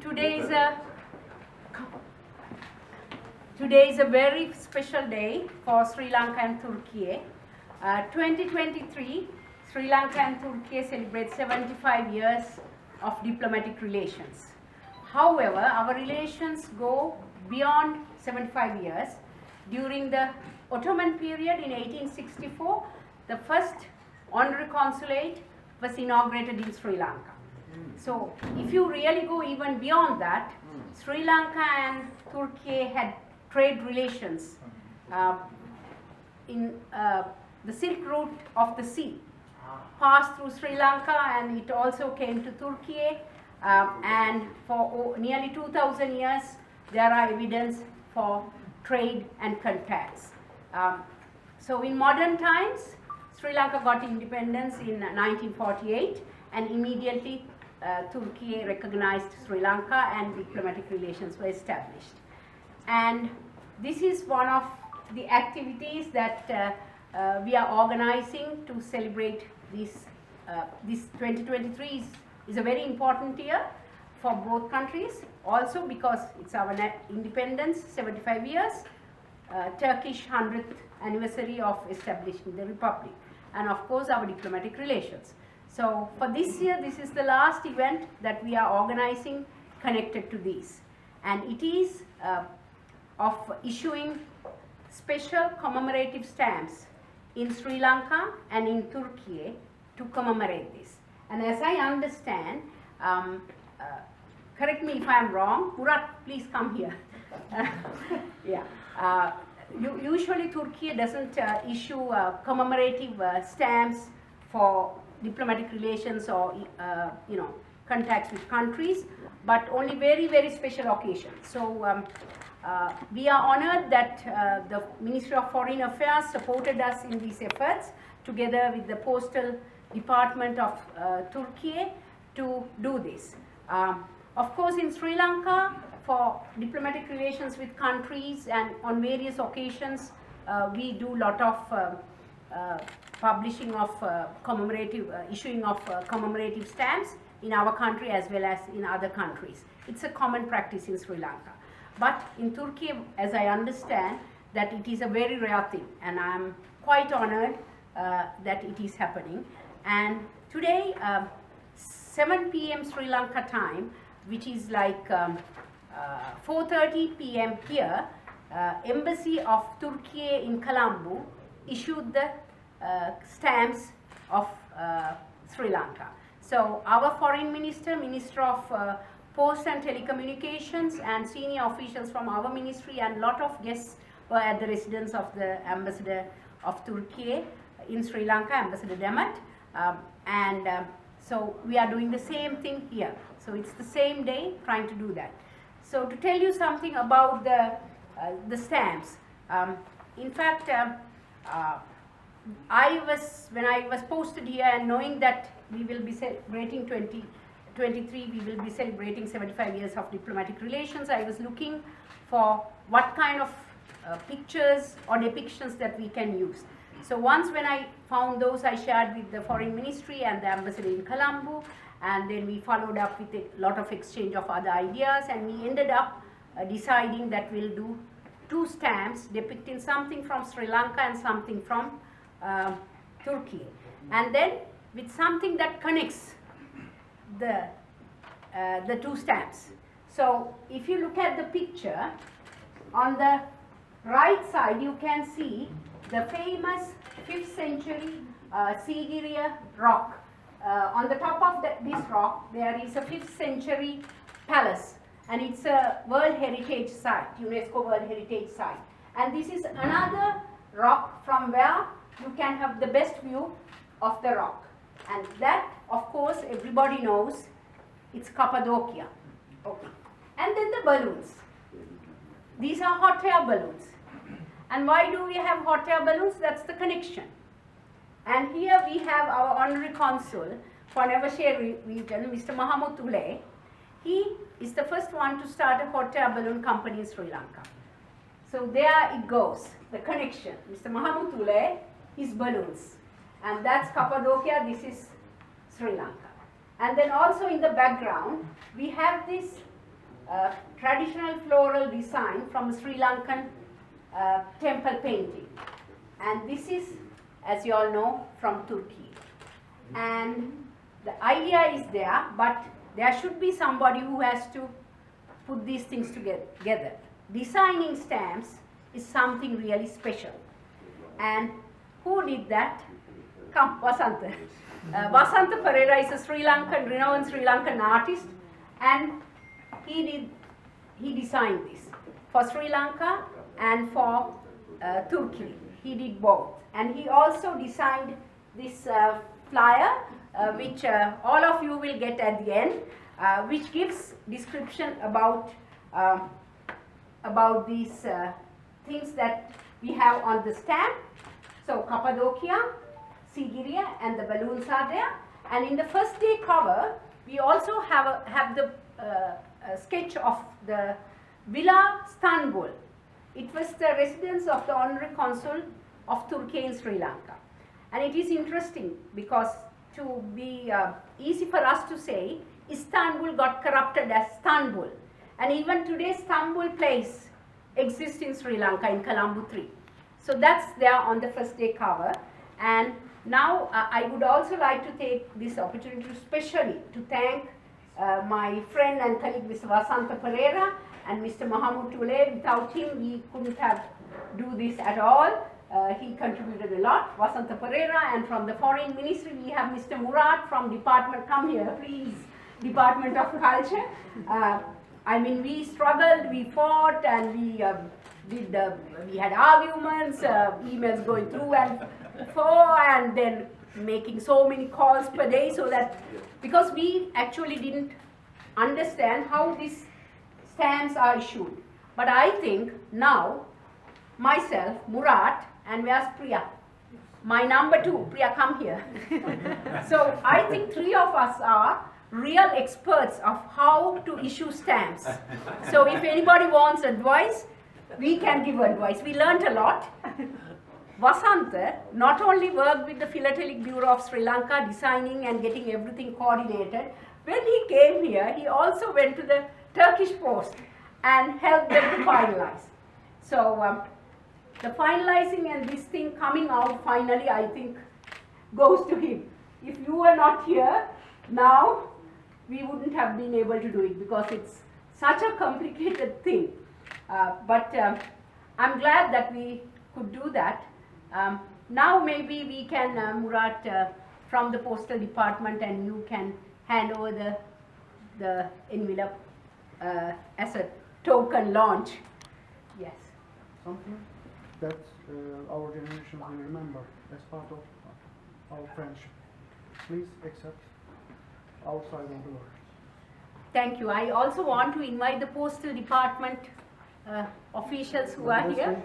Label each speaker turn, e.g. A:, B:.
A: Today is a very special day for Sri Lanka and Turkey. 2023, Sri Lanka and Turkey celebrate 75 years of diplomatic relations. However, our relations go beyond 75 years. During the Ottoman period in 1864, the first honorary consulate was inaugurated in Sri Lanka. So, if you really go even beyond that, Sri Lanka and Turkey had trade relations in the Silk Route of the sea, passed through Sri Lanka, and it also came to Turkey, and for nearly 2000 years there are evidence for trade and contacts. So in modern times, Sri Lanka got independence in 1948, and immediately Turkey recognized Sri Lanka and diplomatic relations were established. And this is one of the activities that we are organizing to celebrate this. This 2023 is a very important year for both countries, also because it's our independence, 75 years, Turkish 100th anniversary of establishing the Republic, and of course our diplomatic relations. So for this year, this is the last event that we are organizing connected to this, and it is of issuing special commemorative stamps in Sri Lanka and in Turkey to commemorate this. And as I understand, correct me if I am wrong, Murat, please come here. Yeah. Usually Turkey doesn't issue commemorative stamps for diplomatic relations or contacts with countries, but only very, very special occasions. So we are honored that the Ministry of Foreign Affairs supported us in these efforts together with the Postal Department of Turkey to do this. Of course, in Sri Lanka, for diplomatic relations with countries and on various occasions, we do a lot of publishing of issuing of commemorative stamps in our country as well as in other countries. It's a common practice in Sri Lanka. But in Turkey, as I understand, that it is a very rare thing, and I'm quite honored that it is happening. And today, 7 p.m. Sri Lanka time, which is like 4:30 p.m. here, Embassy of Turkey in Colombo issued the stamps of Sri Lanka. So our foreign minister, Minister of Post and Telecommunications, and senior officials from our ministry and lot of guests were at the residence of the Ambassador of Turkey in Sri Lanka, Ambassador Demet. So we are doing the same thing here. So it's the same day trying to do that. So to tell you something about the stamps, in fact, when I was posted here and knowing that we will be celebrating 2023, we will be celebrating 75 years of diplomatic relations, I was looking for what kind of pictures or depictions that we can use. So once when I found those, I shared with the Foreign Ministry and the Ambassador in Colombo, and then we followed up with a lot of exchange of other ideas, and we ended up deciding that we'll do 2 stamps depicting something from Sri Lanka and something from Turkey, and then with something that connects the 2 stamps. So if you look at the picture, on the right side you can see the famous 5th century Sigiriya rock. On the top of this rock there is a 5th century palace, and it's a World Heritage Site, UNESCO World Heritage Site. And this is another rock from where you can have the best view of the rock. And that, of course, everybody knows, it's Cappadocia. Okay. And then the balloons. These are hot air balloons. And why do we have hot air balloons? That's the connection. And here we have our honorary consul for Nevashare region, Mr. Mahamud Ule. He is the first one to start a hot air balloon company in Sri Lanka. So there it goes, the connection. Mr. Mahamud Ule, his balloons. And that's Cappadocia, this is Sri Lanka. And then also in the background, we have this traditional floral design from Sri Lankan temple painting. And this is, as you all know, from Turkey. And the idea is there, but there should be somebody who has to put these things together. Designing stamps is something really special. And who did that? Come, Vasanta. Vasanta Perera is a renowned Sri Lankan artist, and he designed this for Sri Lanka and for Turkey. He did both. And he also designed this flyer, which all of you will get at the end, which gives description about these things that we have on the stamp. So Cappadocia, Sigiriya, and the balloons are there. And in the first day cover, we also have the sketch of the Villa Istanbul. It was the residence of the Honorary Consul of Turkey in Sri Lanka. And it is interesting because to be easy for us to say, Istanbul got corrupted as Istanbul. And even today, Istanbul place exists in Sri Lanka in Colombo 3. So that's there on the first day cover. And now I would also like to take this opportunity especially to thank my friend and colleague Mr. Vasanta Perera and Mr. Mahamud Tule. Without him, we couldn't have do this at all. He contributed a lot, Vasanta Perera, and from the Foreign Ministry we have Mr. Murad from Department, come here please, Department of Culture. I mean, we struggled, we fought, and we had arguments, emails going through and for, and then making so many calls per day, so that, because we actually didn't understand how these stamps are issued. But I think now, myself, Murad, and where's Priya? My number 2, Priya, come here. So I think 3 of us are real experts of how to issue stamps. So if anybody wants advice, we can give advice. We learnt a lot. Vasanta not only worked with the Philatelic Bureau of Sri Lanka, designing and getting everything coordinated. When he came here, he also went to the Turkish Post and helped them to finalize. So the finalizing and this thing coming out finally, I think, goes to him. If you were not here, now we wouldn't have been able to do it because it's such a complicated thing. But I'm glad that we could do that. Now maybe we can, Murad, from the Postal Department, and you can hand over the envelope as a token launch. Yes.
B: Something that our generation will remember as part of our friendship. Please accept our side of the world.
A: Thank you. I also want to invite the Postal Department officials who are here.